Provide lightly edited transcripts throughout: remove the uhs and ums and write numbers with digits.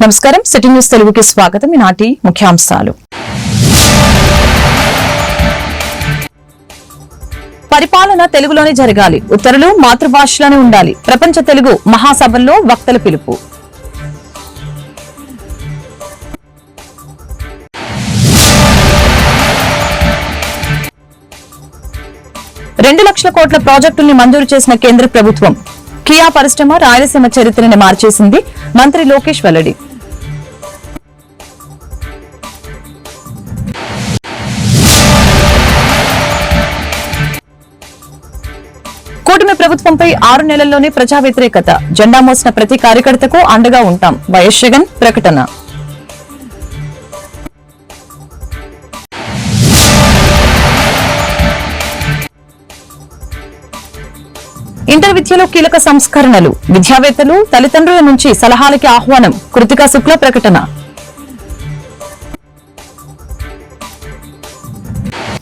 నమస్కారం, city news తెలుగుకి స్వాగతం. ఈనాటి ముఖ్యాంశాలు. పరిపాలన తెలుగులోనే జరగాలి, ఉత్తర్వులు మాతృభాషలోనే ఉండాలి. ప్రపంచ తెలుగు మహాసభల్లో వక్తల పిలుపు. $2 లక్షల కోట్ల ప్రాజెక్టుల్ని మంజూరు చేసిన కేంద్ర ప్రభుత్వం. కియా పరిశ్రమ రాయలసీమ చరిత్రని మార్చేసింది. మంత్రి లోకేష్ వెల్లడి. కూటమి ప్రభుత్వంపై 6 నెలల్లోనే ప్రజా వ్యతిరేకత. జెండా మోసిన ప్రతి కార్యకర్తకు అండగా ఉంటాం. వైఎస్ జగన్ ప్రకటన. ఇంటర్ విద్యలో కీలక సంస్కరణలు. విద్యావేత్తలు, తల్లిదండ్రుల నుంచి సలహాలకి ఆహ్వానం. కృతికా శుక్ల ప్రకటన.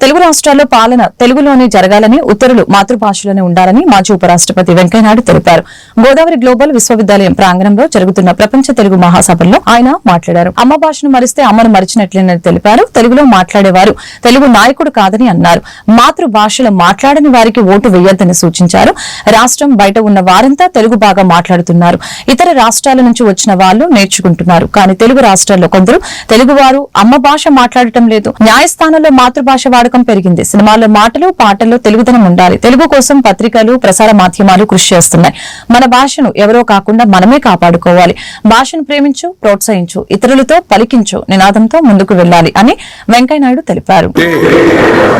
తెలుగు రాష్ట్రాల్లో పాలన తెలుగులోనే జరగాలని, ఉత్తర్వులు మాతృభాషలోనే ఉండాలని మాజీ ఉపరాష్ట్రపతి వెంకయ్యనాయుడు తెలిపారు. గోదావరి గ్లోబల్ విశ్వవిద్యాలయం ప్రాంగణంలో జరుగుతున్న ప్రపంచ తెలుగు మహాసభల్లో ఆయన మాట్లాడారు. అమ్మ భాషను మరిస్తే అమ్మను మరిచినట్లేనని తెలిపారు. తెలుగులో మాట్లాడేవారు తెలుగు నాయకుడు కాదని అన్నారు. మాతృభాషలో మాట్లాడని వారికి ఓటు వేయొద్దని సూచించారు. రాష్ట్రం బయట ఉన్న వారంతా తెలుగు బాగా మాట్లాడుతున్నారు. ఇతర రాష్ట్రాల నుంచి వచ్చిన వాళ్లు నేర్చుకుంటున్నారు. కానీ తెలుగు రాష్ట్రాల్లో కొందరు తెలుగువారు అమ్మ భాష మాట్లాడటం లేదు. న్యాయస్థానంలో మాతృభాష వాడకం పెరిగింది. సినిమాల్లో మాటలు, పాటల్లో తెలుగుదనం ఉండాలి. తెలుగు కోసం పత్రికలు, ప్రసార మాధ్యమాలు కృషి చేస్తున్నాయి. మన భాషను ఎవరో కాకుండా మనమే కాపాడుకోవాలి. భాషను ప్రేమించు, ప్రోత్సహించు, ఇతరులతో పలికించు నినాదంతో ముందుకు వెళ్లాలి అని వెంకయ్యనాయుడు తెలిపారు.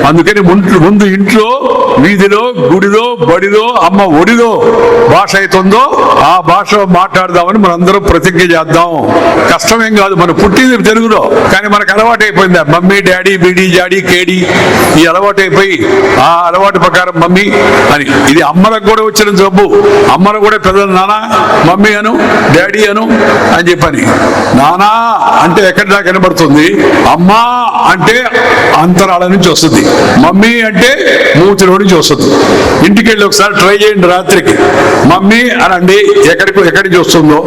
అందుకని ముందు ఇంట్లో, వీధిలో, గుడిలో, బడిలో, అమ్మ ఒడిలో భాష అవుతుందో ఆ భాష మాట్లాడదామని మనందరం ప్రతిజ్ఞ చేద్దాం. కష్టమేం కాదు, మనం పుట్టింది తెలుగులో, కానీ మనకు అలవాటు అయిపోయింది మమ్మీ, డాడీ, బీడీ, జాడీ, కేడీ. ఈ అలవాటు అయిపోయి ఆ అలవాటు ప్రకారం మమ్మీ అని. ఇది అమ్మలకు కూడా వచ్చిన జబ్బు. అమ్మలు కూడా పెద్దలు నానా, మమ్మీ అను, డాడీ అను అని చెప్పని. నానా అంటే ఎక్కడి దాకా వినబడుతుంది, అమ్మా అంటే అంతరాల నుంచి వస్తుంది, మమ్మీ అంటే మూతిలో నుంచి వస్తుంది. ఇంటికి వెళ్ళి ఒకసారి ట్రై చేయండి, రాత్రికి మమ్మీ అనండి, ఎక్కడి నుంచి వస్తుందో.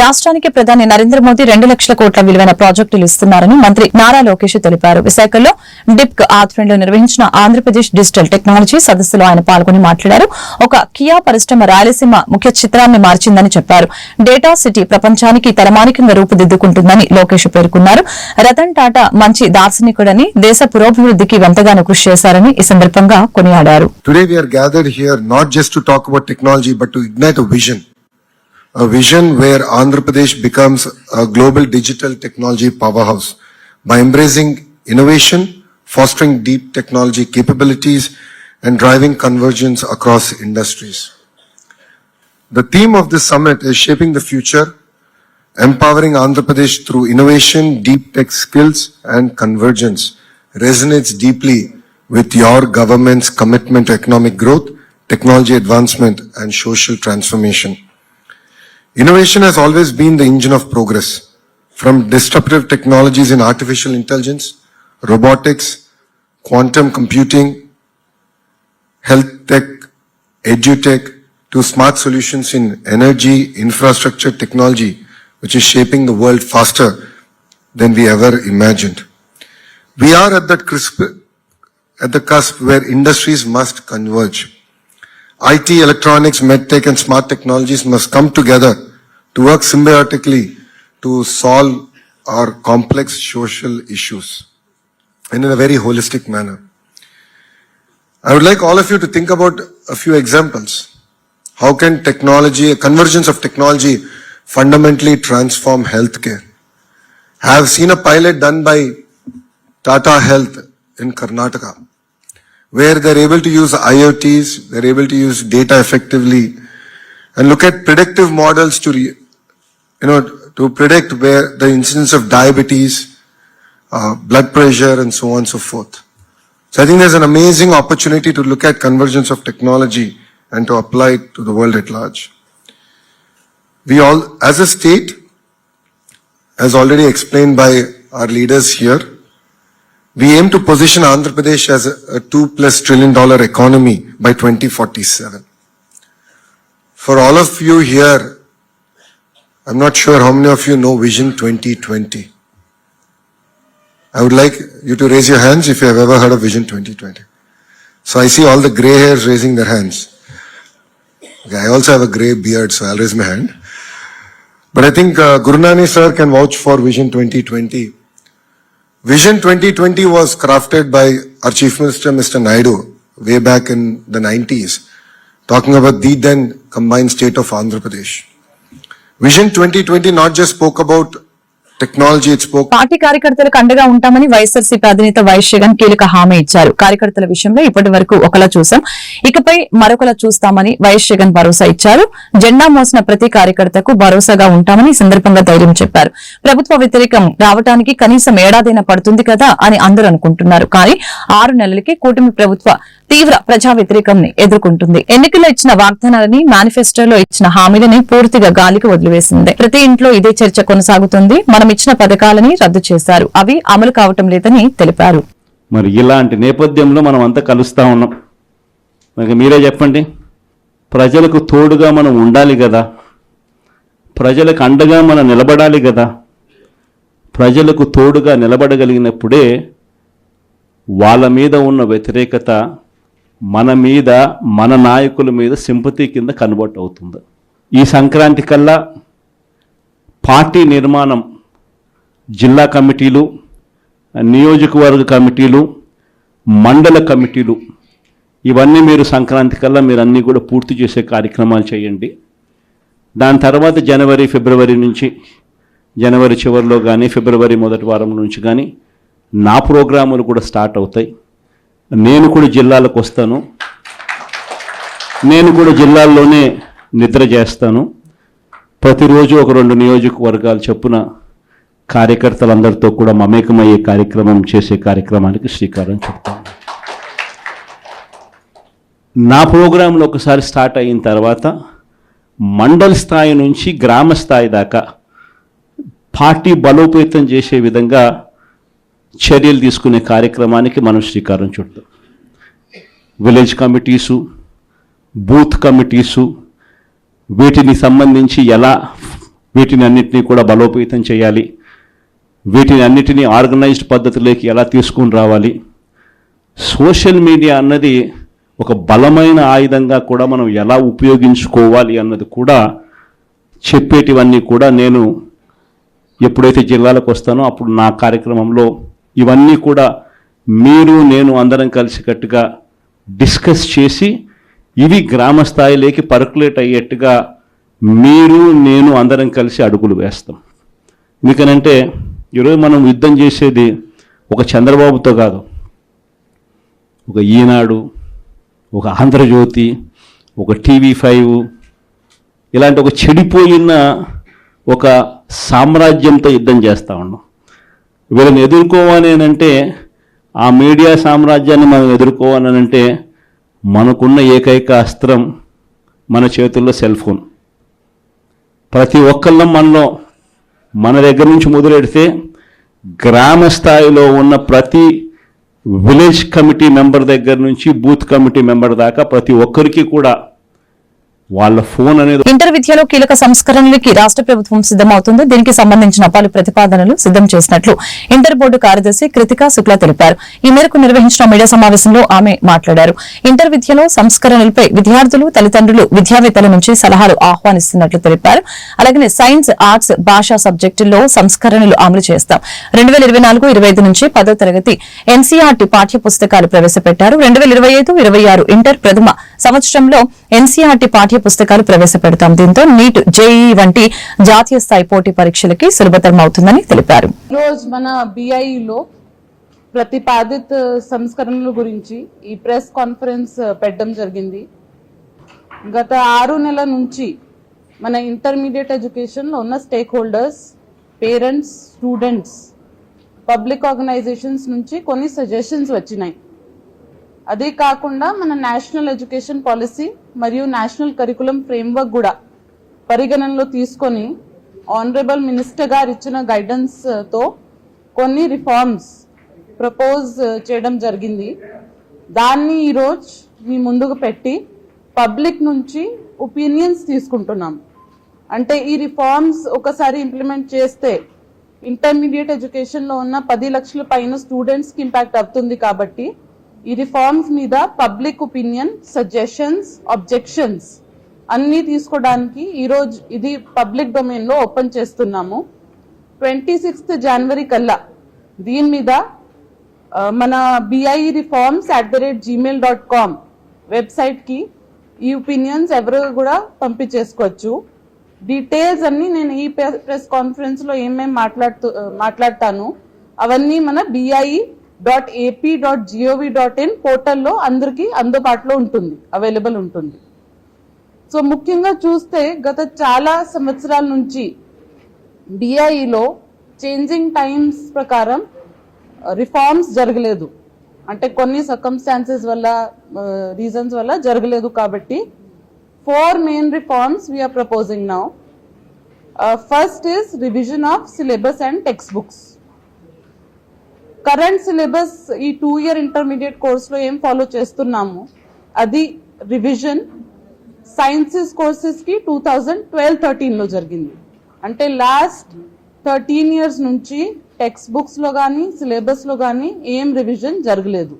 రాష్ట్రానికి ప్రధాని నరేంద్ర మోదీ 2 లక్షల కోట్ల విలువైన ప్రాజెక్టులు ఇస్తున్నారని మంత్రి నారా లోకేష్ తెలిపారు. విశాఖలో డిప్క్ ఆధ్వర్యంలో నిర్వహించిన ఆంధ్రప్రదేశ్ డిజిటల్ టెక్నాలజీ సదస్సులో ఆయన పాల్గొని మాట్లాడారు. ఒక కియా పరిశ్రమ రాయలసీమ ముఖ్య చిత్రాన్ని మార్చిందని చెప్పారు. డేటా సిటీ ప్రపంచానికి తలమానికంగా రూపుదిద్దుకుంటుందని లోకేష్ పేర్కొన్నారు. రతన్ టాటా మంచి దార్శనికుడని, దేశ పురోభివృద్ధికి ఎంతగానో కృషి చేశారని ఈ సందర్భంగా కొనియాడారు. Today we are gathered here not just to talk about technology but to ignite a vision. A vision where Andhra Pradesh becomes a global digital technology powerhouse by embracing innovation, fostering deep technology capabilities, and driving convergence across industries. The theme of this summit is Shaping the Future, Empowering Andhra Pradesh through Innovation, Deep Tech Skills, and Convergence resonates deeply with your government's commitment to economic growth, technology advancement, and social transformation. Innovation has always been the engine of progress, from disruptive technologies in artificial intelligence, robotics, quantum computing, health tech, edutech, to smart solutions in energy, infrastructure, technology, which is shaping the world faster than we ever imagined. We are at the cusp where industries must converge. IT, electronics, medtech, and smart technologies must come together to work symbiotically to solve our complex social issues, and in a very holistic manner. I would like all of you to think about a few examples. How can technology, a convergence of technology, fundamentally transform healthcare? I have seen a pilot done by Tata Health in Karnataka, where they're able to use IoTs, they're able to use data effectively, and look at predictive models to predict where the incidence of diabetes, blood pressure, and so on and so forth. So I think there's an amazing opportunity to look at convergence of technology and to apply it to the world at large. We all, as a state, as already explained by our leaders here, we aim to position Andhra Pradesh as a $2+ trillion economy by 2047. For all of you here, I'm not sure how many of you know Vision 2020. I would like you to raise your hands if you have ever heard of Vision 2020. So I see all the gray hairs raising their hands. Okay, I also have a gray beard, so I'll raise my hand. But I think Guru Nani sir can vouch for Vision 2020. Vision 2020 was crafted by our Chief Minister, Mr. Naidu, way back in the 90s, talking about the then combined state of Andhra Pradesh. Vision 2020 not just spoke about technology, it spoke party కార్యకర్తలకు అండగా ఉంటామని వైఎస్ఆర్సీపీ అధినేత YS Jagan కీలక హామీ ఇచ్చారు. కార్యకర్తల విషయంలో ఇప్పటి వరకు ఒకలా చూసాం, ఇకపై మరొకలా చూస్తామని వైఎస్ జగన్ భరోసా ఇచ్చారు. జెండా మోసిన ప్రతి కార్యకర్తకు భరోసాగా ఉంటామని ఈ సందర్భంగా ధైర్యం చెప్పారు. ప్రభుత్వ వ్యతిరేకం రావడానికి కనీసం ఏడాదైనా పడుతుంది కదా అని అందరూ అనుకుంటున్నారు. కానీ 6 నెలలకి కూటమి ప్రభుత్వ తీవ్ర ప్రజా వ్యతిరేకంని ఎదుర్కొంటుంది. ఎన్నికల్లో ఇచ్చిన వాగ్దానాలని, మేనిఫెస్టోలో ఇచ్చిన హామీలని పూర్తిగా గాలికి వదిలివేసింది. ప్రతి ఇంట్లో ఇదే చర్చ కొనసాగుతుంది. మనం ఇచ్చిన పథకాలని రద్దు చేశారు, అవి అమలు కావటం లేదని తెలిపారు. మరి ఇలాంటి నేపథ్యంలో మనం అంతా కలుస్తా ఉన్నాం. మరి మీరే చెప్పండి, ప్రజలకు తోడుగా మనం ఉండాలి కదా, ప్రజలకు అండగా మనం నిలబడాలి కదా. ప్రజలకు తోడుగా నిలబడగలిగినప్పుడే వాళ్ళ మీద ఉన్న వ్యతిరేకత మన మీద, మన నాయకుల మీద సింపతి కింద కన్వర్ట్ అవుతుంది. ఈ సంక్రాంతి కల్లా పార్టీ నిర్మాణం, జిల్లా కమిటీలు, నియోజకవర్గ కమిటీలు, మండల కమిటీలు, ఇవన్నీ మీరు సంక్రాంతి కల్లా మీరు అన్నీ కూడా పూర్తి చేసే కార్యక్రమాలు చేయండి. దాని తర్వాత జనవరి, ఫిబ్రవరి నుంచి, జనవరి చివరిలో కానీ ఫిబ్రవరి మొదటి వారం నుంచి కానీ నా ప్రోగ్రాములు కూడా స్టార్ట్ అవుతాయి. నేను కూడా జిల్లాలకు వస్తాను, నేను కూడా జిల్లాల్లోనే నిద్ర చేస్తాను. ప్రతిరోజు ఒక 2 నియోజకవర్గాలు చొప్పున కార్యకర్తలందరితో కూడా మమేకమయ్యే కార్యక్రమం చేసే కార్యక్రమానికి శ్రీకారం చుడతాను. నా ప్రోగ్రాంలో ఒకసారి స్టార్ట్ అయిన తర్వాత మండల స్థాయి నుంచి గ్రామ స్థాయి దాకా పార్టీ బలోపేతం చేసే విధంగా చర్యలు తీసుకునే కార్యక్రమానికి మనం శ్రీకారం చుడతాం. విలేజ్ కమిటీసు, బూత్ కమిటీసు, వీటిని సంబంధించి ఎలా వీటిని అన్నిటినీ కూడా బలోపేతం చేయాలి, వీటిని అన్నిటినీ ఆర్గనైజ్డ్ పద్ధతిలోకి ఎలా తీసుకుని రావాలి. సోషల్ మీడియా అన్నది ఒక బలమైన ఆయుధంగా కూడా మనం ఎలా ఉపయోగించుకోవాలి అన్నది కూడా చెప్పేటివన్నీ కూడా నేను ఎప్పుడైతే జిల్లాలకు వస్తానో అప్పుడు నా కార్యక్రమంలో ఇవన్నీ కూడా మీరు నేను అందరం కలిసికట్టుగా డిస్కస్ చేసి ఇవి గ్రామ స్థాయిలోకి పర్కులేట్ అయ్యేట్టుగా మీరు నేను అందరం కలిసి అడుగులు వేస్తాం. ఎందుకనంటే ఈరోజు మనం యుద్ధం చేసేది ఒక చంద్రబాబుతో కాదు, ఒక ఈనాడు, ఒక ఆంధ్రజ్యోతి, ఒక TV5 ఇలాంటి ఒక చెడిపోయిన ఒక సామ్రాజ్యంతో యుద్ధం చేస్తూ ఉన్నాం. వీళ్ళని ఎదుర్కోవాలి అంటే, ఆ మీడియా సామ్రాజ్యాన్ని మనం ఎదుర్కోవాలి అంటే మనకున్న ఏకైక అస్త్రం మన చేతుల్లో సెల్ ఫోన్. ప్రతి ఒక్కళ్ళం మనలో మన దగ్గర నుంచి మొదలెడితే గ్రామ స్థాయిలో ఉన్న ప్రతి విలేజ్ కమిటీ మెంబర్ దగ్గర నుంచి బూత్ కమిటీ మెంబర్ దాకా ప్రతి ఒక్కరికి కూడా వాళ్ళ ఫోన్ అనేది. ఇంటర్ విద్యలో కీలక సంస్కరణలకి రాష్ట్ర ప్రభుత్వం సిద్దమవుతుంది. దీనికి సంబంధించిన పలు ప్రతిపాదనలు సిద్దం చేసినట్లు ఇంటర్ బోర్డు కార్యదర్శి కృతికా శుక్లా తెలిపారు. ఈ మేరకు నిర్వహించిన మీడియా సమావేశంలో ఆమె మాట్లాడారు. ఇంటర్ విద్యలో సంస్కరణలపై విద్యార్థులు, తల్లిదండ్రులు, విద్యావేత్తల నుంచి సలహాలు ఆహ్వానిస్తున్నట్లు తెలిపారు. అలాగే సైన్స్, ఆర్ట్స్, భాషా సబ్జెక్టుల్లో సంస్కరణలు అమలు చేస్తాం. 2024-25 నుంచి 10వ తరగతి NCERT పాఠ్య పుస్తకాలు ప్రవేశపెట్టారు. 2025-26 ఇంటర్ ప్రథమ సంవత్సరంలో NCERT పాఠ్య పుస్తకాలు ప్రవేశపెడతాం. దీంతో నీట్, JEE వంటి జాతీయ స్థాయి పోటీ పరీక్షలకి సులభతరం అవుతుందని తెలిపారు. రోజు మన BIE-లో ప్రతిపాదిత సంస్కరణల గురించి ఈ ప్రెస్ కాన్ఫరెన్స్ పెట్టడం జరిగింది. గత 6 నెలల నుంచి మన ఇంటర్మీడియట్ ఎడ్యుకేషన్లో ఉన్న stakeholders, parents, students, public organisations నుంచి కొన్ని సజెషన్స్ వచ్చినాయి. అదే కాకుండా మన నేషనల్ ఎడ్యుకేషన్ పాలసీ మరియు నేషనల్ కరికులం ఫ్రేమ్వర్క్ కూడా పరిగణనలో తీసుకొని ఆనరబుల్ మినిస్టర్ గారు ఇచ్చిన గైడెన్స్ తో కొన్ని రిఫార్మ్స్ ప్రపోజ్ చేయడం జరిగింది. దాన్ని ఈరోజు మీ ముందుకు పెట్టి పబ్లిక్ నుంచి ఒపీనియన్స్ తీసుకుంటున్నాం. అంటే ఈ రిఫార్మ్స్ ఒకసారి ఇంప్లిమెంట్ చేస్తే ఇంటర్మీడియట్ ఎడ్యుకేషన్లో ఉన్న 10 లక్షల పైన స్టూడెంట్స్కి ఇంపాక్ట్ అవుతుంది. కాబట్టి ఈ రిఫార్మ్స్ మీద పబ్లిక్ ఒపీనియన్, సజెషన్స్, ఆబ్జెక్షన్స్ అన్నీ తీసుకోవడానికి ఈరోజు ఇది పబ్లిక్ డొమైన్లో ఓపెన్ చేస్తున్నాము. 26 జనవరి కల్లా దీని మీద మన BIE-reforms@gmail.com వెబ్సైట్కి ఈ ఒపీనియన్స్ ఎవరు కూడా పంపించేసుకోవచ్చు. డీటెయిల్స్ అన్నీ నేను ఈ ప్రెస్ కాన్ఫరెన్స్లో ఏమేమి మాట్లాడతాను అవన్నీ మన BIE.ap.gov.in పోర్టల్లో అందరికీ అందుబాటులో ఉంటుంది, అవైలబుల్ ఉంటుంది. సో ముఖ్యంగా చూస్తే గత చాలా సంవత్సరాల నుంచి BIEలో చేంజింగ్ టైమ్స్ ప్రకారం రిఫార్మ్స్ జరగలేదు. అంటే కొన్ని సర్కమ్స్టాన్సెస్ వల్ల, రీజన్స్ వల్ల జరగలేదు. కాబట్టి 4 main reforms we are proposing now. First is revision of syllabus and textbooks. Current syllabus ఈ 2-year intermediate course లో ఏం ఫాలో చేస్తున్నాము అది రివిజన్ సైన్సెస్ కోర్సెస్ కి 2012-13 లో జరిగింది. అంటే లాస్ట్ 13 years నుంచి టెక్స్ట్ బుక్స్ లో కానీ సిలబస్ లో కానీ ఏం రివిజన్ జరగలేదు.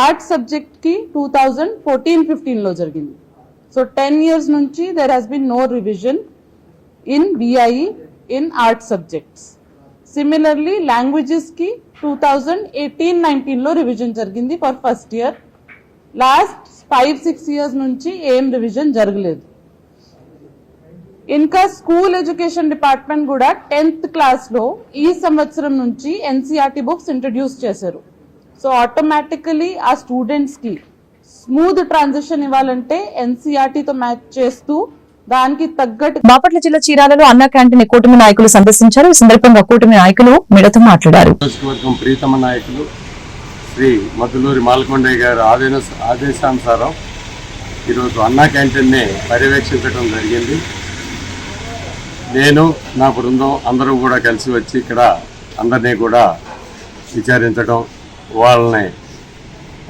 ఆర్ట్ సబ్జెక్ట్ కి 2014-15 లో జరిగింది. సో 10 years నుంచి there has been no revision in BIE in art subjects. Similarly, languages ki 2018-19 లో రివిజన్ జరిగింది for first year. Last 5-6 years నుంచి ఏం రివిజన్ జరగలేదు. ఇంకా స్కూల్ ఎడ్యుకేషన్ డిపార్ట్మెంట్ కూడా 10th క్లాస్ లో ఈ సంవత్సరం నుంచి NCERT బుక్స్ ఇంట్రడ్యూస్ చేశారు. సో ఆటోమేటికలీ ఆ స్టూడెంట్స్ కి స్మూత్ ట్రాన్సిషన్ ఇవ్వాలంటే NCERT తో మ్యాచ్ చేస్తూ దానికి తగ్గట్టు బాపట్ల జిల్లా చీరాలలో అన్నా క్యాంటీన్ కూటమి నాయకులు సందర్శించారు. ఈ సందర్భంగా కూటమి నాయకులు మీడియాతో మాట్లాడారు. నియోజకవర్గం ప్రీతమ నాయకులు శ్రీ మద్దులూరి మాలకొండయ్య గారు ఆదేశానుసారం ఈరోజు అన్నా క్యాంటీన్ని పర్యవేక్షించడం జరిగింది. నేను నా బృందం అందరూ కూడా కలిసి వచ్చి ఇక్కడ అందరినీ కూడా విచారించడం,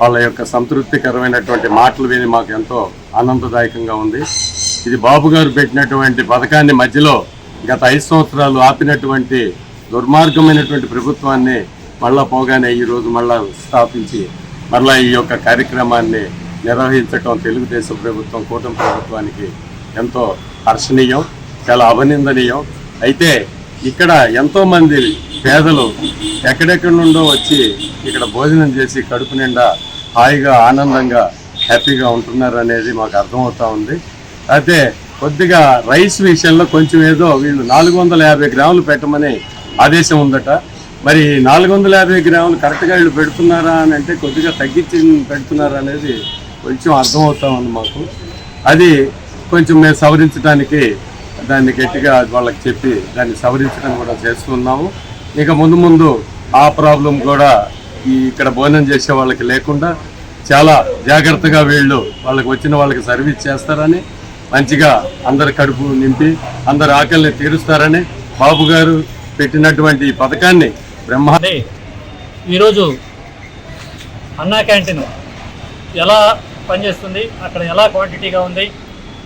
వాళ్ళ యొక్క సంతృప్తికరమైనటువంటి మాటలు విని మాకు ఎంతో ఆనందదాయకంగా ఉంది. ఇది బాబు గారు పెట్టినటువంటి పథకాన్ని మధ్యలో గత 5 సంవత్సరాలు ఆపినటువంటి దుర్మార్గమైనటువంటి ప్రభుత్వాన్ని మళ్ళా పోగానే ఈరోజు మళ్ళా స్థాపించి మళ్ళా ఈ యొక్క కార్యక్రమాన్ని నిర్వహించడం తెలుగుదేశం ప్రభుత్వం, కూటమి ప్రభుత్వానికి ఎంతో హర్షణీయం, చాలా అభినందనీయం. అయితే ఇక్కడ ఎంతోమంది పేదలు ఎక్కడెక్కడి నుండో వచ్చి ఇక్కడ భోజనం చేసి కడుపు నిండా హాయిగా ఆనందంగా హ్యాపీగా ఉంటున్నారు అనేది మాకు అర్థమవుతా ఉంది. అయితే కొద్దిగా రైస్ విషయంలో కొంచెం ఏదో వీళ్ళు 450 గ్రాములు పెట్టమని ఆదేశం ఉందట. మరి 450 గ్రాములు కరెక్ట్గా వీళ్ళు పెడుతున్నారా అని అంటే కొద్దిగా తగ్గించి పెడుతున్నారా అనేది కొంచెం అర్థమవుతా ఉంది మాకు. అది కొంచెం మేము సవరించడానికి దాన్ని గట్టిగా వాళ్ళకి చెప్పి దాన్ని సవరించడం కూడా చేస్తున్నాము. ఇక ముందు ఆ ప్రాబ్లం కూడా ఇక్కడ భోజనం చేసే వాళ్ళకి లేకుండా చాలా జాగ్రత్తగా వీళ్ళు వాళ్ళకి వచ్చిన వాళ్ళకి సర్వీస్ చేస్తారని, మంచిగా అందరి కడుపు నింపి అందరి ఆకలిని తీరుస్తారని బాబు గారు పెట్టినటువంటి ఈ పథకాన్ని ఈరోజు అన్నా క్యాంటీన్ ఎలా పనిచేస్తుంది, అక్కడ ఎలా క్వాంటిటీగా ఉంది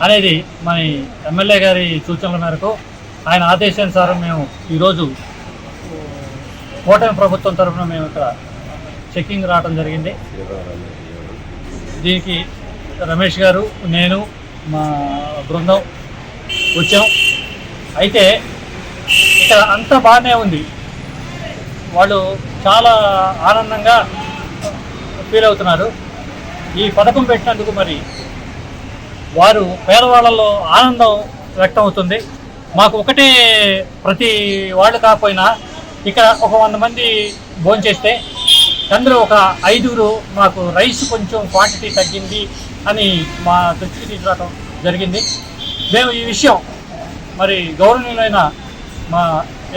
అనేది మన ఎమ్మెల్యే గారి సూచనల మేరకు ఆయన ఆదేశానుసారం మేము ఈరోజు కూటమి ప్రభుత్వం తరఫున మేము ఇక్కడ చెక్కింగ్ రావడం జరిగింది. దీనికి రమేష్ గారు, నేను, మా బృందం వచ్చాం. అయితే ఇక్కడ అంతా బాగానే ఉంది, వాళ్ళు చాలా ఆనందంగా ఫీల్ అవుతున్నారు. ఈ పథకం పెట్టినందుకు మరి వారు పేదవాళ్ళలో ఆనందం వ్యక్తం అవుతుంది. మాకు ఒకటే ప్రతి వాళ్ళు కాకపోయినా ఇక్కడ ఒక 100 మంది భోంచేస్తే అందరూ ఒక 5 మాకు రైస్ కొంచెం క్వాంటిటీ తగ్గింది అని మా దృష్టికి తీసుకురావడం జరిగింది. మేము ఈ విషయం మరి గౌరవనీయులైన మా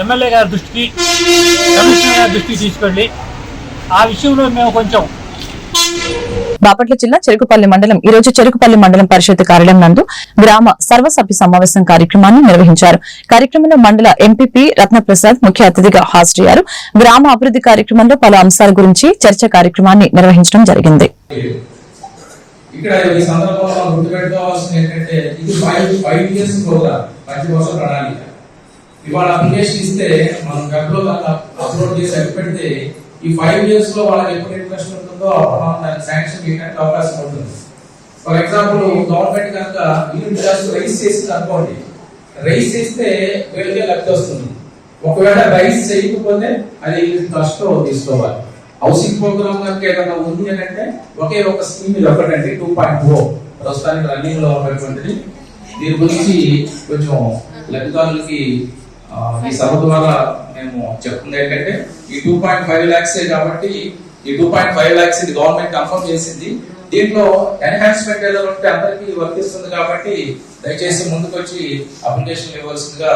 ఎమ్మెల్యే గారి దృష్టికి, కమిషనర్ గారి దృష్టికి తీసుకెళ్ళి ఆ విషయంలో మేము కొంచెం. బాపట్ల జిల్లా చెరుకుపల్లి మండలం ఈ రోజు చెరుకుపల్లి మండలం పరిషత్ కార్యాలయం నందు గ్రామ సర్వసభ్య సమావేశం కార్యక్రమాన్ని నిర్వహించారు. కార్యక్రమంలో మండల ఎంపీపీ రత్నప్రసాద్ ముఖ్య అతిథిగా హాజరయ్యారు. గ్రామ అభివృద్ధి కార్యక్రమంలో పలు అంశాల గురించి చర్చ కార్యక్రమాన్ని నిర్వహించడం జరిగింది. ఇక్కడ ఈ సందర్భంలో మనం గుర్తుపెట్టుకోవాల్సింది ఏంటంటే ఇది 5 ఇయర్స్ ప్రోగ్రామ్, 5 సంవత్సరాల ప్రణాళిక. ఇవాళ అప్లికేషన్ ఇస్తే మనం వెబ్లో అప్లోడ్ చేసి పెడితే ఈ 5 ఇయర్స్ లో వాళ్ళకి ఎప్పుడు ఇంట్రెస్ట్ ఉంటుందో మనం దానికి శాంక్షన్ చేయడానికి అవకాశం ఉంటుంది. ఫర్ ఎగ్జాంపుల్ గవర్నమెంట్ కనుక యూనిట్ కాస్ట్ రైస్ చేసింది అనుకోండి, రైస్ చేస్తే వీళ్ళకే లబ్ధి వస్తుంది. ఒకవేళ రైస్ చేయకపోతే అది యూనిట్ కాస్ట్ లో తీసుకోవాలి. హౌసింగ్ ప్రోగ్రామ్ కనుక ఏదైనా ఉంది అని అంటే ఒకే ఒక స్కీమ్ ఇది ఒకటండి, 2.0 ప్రస్తుతానికి రన్నింగ్ లో ఉన్నటువంటిది. దీని గురించి కొంచెం లబ్ధిదారులకి ఈ సభ ద్వారా మేము చెప్తుంది ఏంటంటే ఈ 2.5 lakhs కాబట్టి ఈ 2.5 lakhs ఇది గవర్నమెంట్ కన్ఫర్మ్ చేసింది. దీంట్లో ఎన్హాన్స్మెంట్ ఏదో ఉంటే అందరికీ వర్తిస్తుంది కాబట్టి దయచేసి ముందుకు వచ్చి అప్లికేషన్ ఇవ్వాల్సిందిగా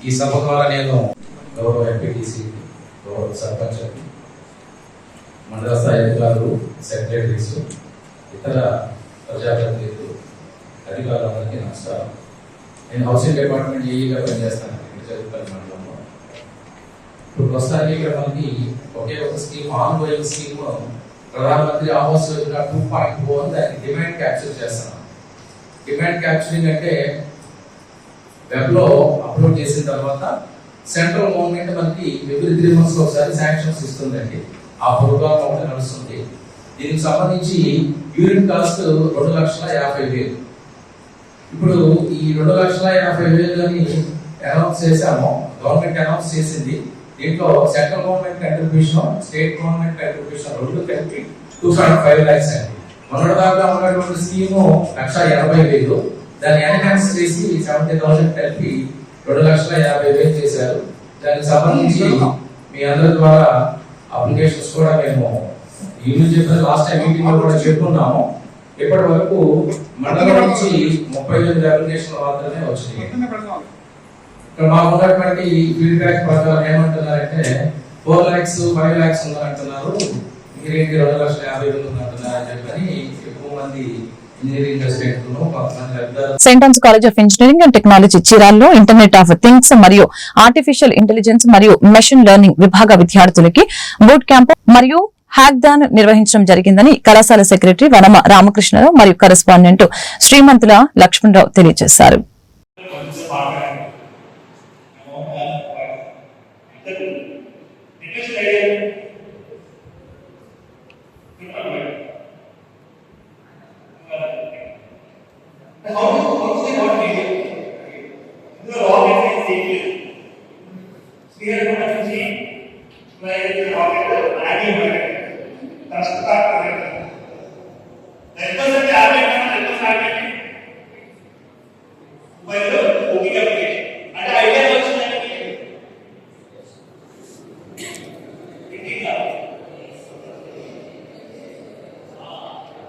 ఈ సభ ద్వారా నేను గౌరవ ఎంపీటీసీ, గౌరవ సర్పంచ్, మండల స్థాయి అధికారులు, సెక్రటరీస్, ఇతర ప్రజాప్రతినిధులు, అధికారులందరికీ నమస్కారం. నేను హౌసింగ్ డిపార్ట్మెంట్ ఏఈగా పనిచేస్తాను మండలంలో. ఇప్పుడు ప్రస్తుతానికి ఇక్కడ మనకి ఒకే ఒక స్కీమ్, ఆన్ గోయింగ్ స్కీమ్ ప్రధానమంత్రి ఆవాస్ యోజన 2.0 దాన్ని డిమాండ్ క్యాప్చర్ చేస్తున్నాం. డిమాండ్ క్యాప్చరింగ్ అంటే వెబ్ లో అప్లోడ్ చేసిన తర్వాత సెంట్రల్ గవర్నమెంట్ మనకి ఎవ్రీ 3 months ఒకసారి శాంక్షన్స్ ఇస్తుందండి. ఆ ప్రోగ్రామ్ ఒకటి నడుస్తుంది. దీనికి సంబంధించి యూనిట్ కాస్ట్ 2,50,000. ఇప్పుడు ఈ 2,50,000 అని అనౌన్స్ చేశాము, గవర్నమెంట్ అనౌన్స్ చేసింది. దీంట్లో central government contribution, state government contribution రెండు కలిపి 2.5 lakhs అండి. మొన్నటిదాకా ఉన్నటువంటి స్కీము 1,80,000, దాన్ని ఎన్హాన్స్ చేసి 70,000 కలిపి 2,50,000 చేశారు. దానికి సంబంధించి మీ అందరి ద్వారా అప్లికేషన్స్ కూడా మేము యూనిట్ చెప్పిన లాస్ట్ టైం మీటింగ్ లో కూడా చెప్పుకున్నాము. ఇప్పటి వరకు మండలం నుంచి 38 అప్లికేషన్లు మాత్రమే వచ్చినాయి. ఇక్కడ మాకు ఉన్నటువంటి ఫీడ్బ్యాక్ ప్రకారం ఏమంటున్నారంటే 4 lakhs 5 lakhs ఉందంటున్నారు, మీరేంటి 2,50,000 ఉందంటున్నారు అని చెప్పని ఎక్కువ మంది ఇంజనీరింగ్ స్టూడెంట్లను, కొంతమంది Saint Ann's College of Engineering and Technology చీరాల్లో ఇంటర్నెట్ ఆఫ్ థింగ్స్ మరియు ఆర్టిఫిషియల్ ఇంటెలిజెన్స్ మరియు మెషిన్ లెర్నింగ్ విభాగ విద్యార్థులకి బూట్ క్యాంప్ మరియు హ్యాక్థాన్ నిర్వహించడం జరిగిందని కళాశాల సెక్రటరీ వనమ రామకృష్ణరావు మరియు కరెస్పాండెంట్ శ్రీమంతుల లక్ష్మణరావు తెలియజేశారు.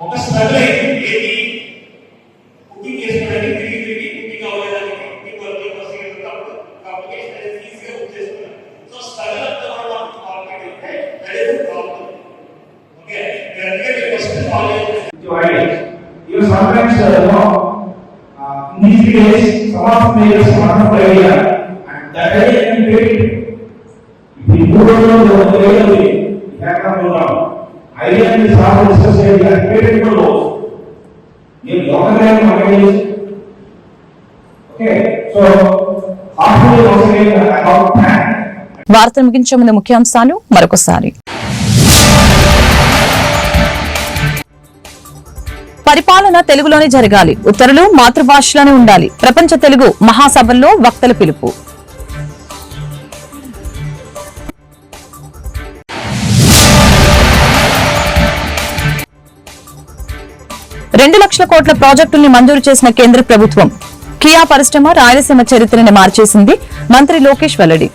ఒక స్ట్రగుల్ అయింది, ఏది కుకింగ్ చేసుకోవడానికి తిరిగి కుకింగ్ అవ్వలేదని కుకింగ్ వర్క్ వస్తుంది కాంప్లికేషన్ అనేది ఈజీగా బుక్ చేసుకున్నాను. సో స్ట్రగుల్ అంతా మనం కాంప్లీట్ అయితే దట్ ఇస్ ప్రాబ్లం. ఓకే, అందుకే first follow you sometimes in these days some of the players want to play and that idea can be great. If you go to the way hack program idea is how to discuss it and create it for you organize organization. Okay, so after you organize about plan. వార్తలు ముగించే ముందు ముఖ్యాంశాలు మరొకసారి. పరిపాలన తెలుగులోనే జరగాలి, ఉత్తర్వులు మాతృభాషలోనే ఉండాలి, ప్రపంచ తెలుగు మహాసభల్లో వక్తల పిలుపు. రెండు లక్షల కోట్ల ప్రాజెక్టుల్ని మంజూరు చేసిన కేంద్ర ప్రభుత్వం. కియా పరిశ్రమ రాయలసీమ చరిత్రని మార్చేసింది, మంత్రి లోకేష్ వెల్లడి.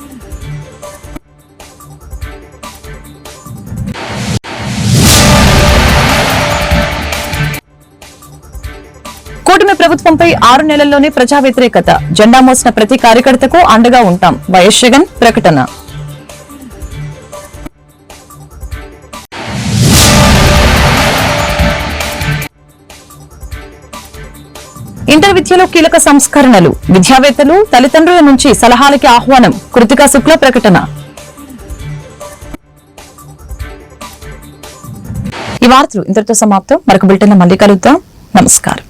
కూటమి ప్రభుత్వంపై 6 నెలల్లోనే ప్రజా వ్యతిరేకత, జెండా మోసిన ప్రతి కార్యకర్తకు అండగా ఉంటాం, వైఎస్ జగన్ ప్రకటన. ఇంటర్ విద్యలో కీలక సంస్కరణలు, విద్యావేత్తలు తల్లిదండ్రుల నుంచి సలహాలకి ఆహ్వానం, కృతికా శుక్ల ప్రకటన. ఈ వార్తలు ఇంతటితో సమాప్తం. మరొక బులెటిన్లో మళ్ళీ కలుద్దాం. నమస్కారం.